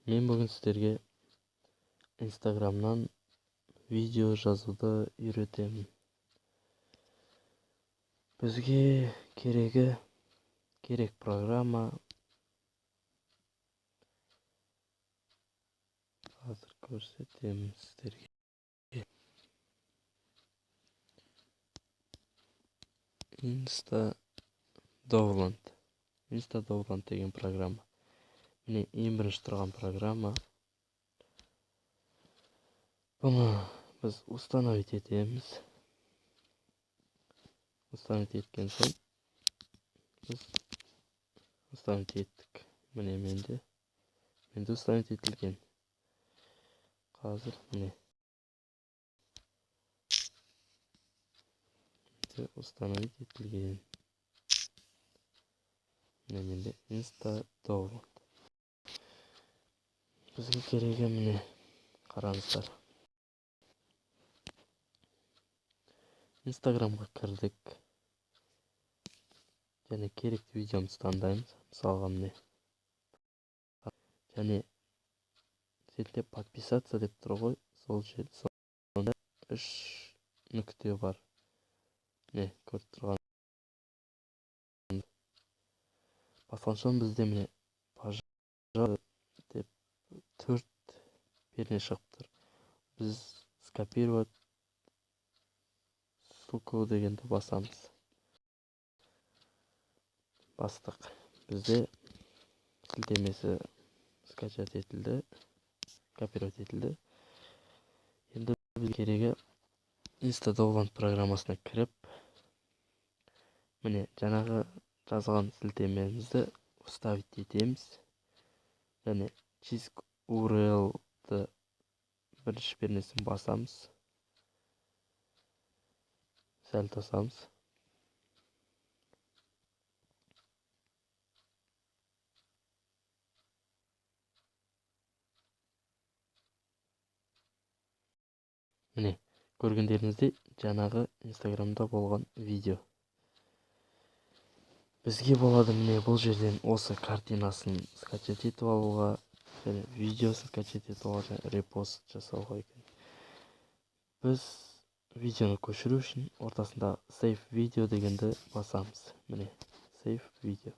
Мен бүгін сіздерге Инстаграмнан видео жазуды үйретемін. Бізге керек программа. Қазір көрсетемін сіздерге. Инстадоуланд деген программа. Міне ең бірінші тұрған программа. Бұны біз установить етеміз. Установить еткен соң біз установить еттік. Міне менде установить етілген. Қазір міне установить етілген. Міне менде Инстадоуланд. Бізге керегі міне қараңыздар. Инстаграмға кірдік. Және керекті видеомызды таңдаймыз. Мысалға міне. Және сетте подписаться деп тұр ғой. Сол жерде 3 нүкте бар. Не, көріп тұрған. Басқан соң бізде міне пожалуйста деп 4 перне шығып тұр. Біз скопировать ссылку дегенді басамыз. Бастық. Бізде сілтемесі скачать етілді, копировать етілді. Енді біз керегі Инстадоуланд программасына кіріп, міне жаңағы жазған сілтемемізді вставить етеміз. Және чиск URL-ды бірінші пернесін басамыз. Сәл тосамыз. Міне, көргендеріңіздей жаңағы Инстаграмда болған видео. Бізге болады міне бұл жерден осы картинасын скачать етіп алуға, және видеосын скачать етіп алуға, репост жасауға екен. Біз видеоны көшіру үшін ортасында save video дегенді басамыз. Міне, save video.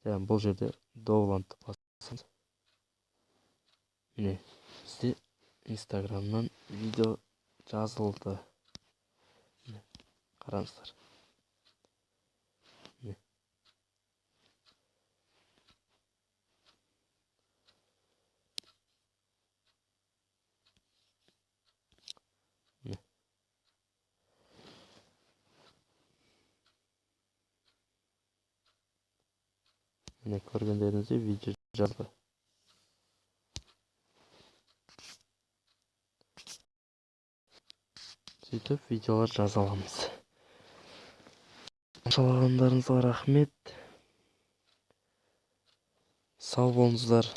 Яғни бұл жерде Доуландты басамыз. Міне, бізде Инстаграмнан видео жазылды. Қараңыздар. Міне көргендеріңізде видео жазылды. Сөйтіп видеолар жаза аламыз. Тамашалағандарыңызға рахмет. Сау болыңыздар.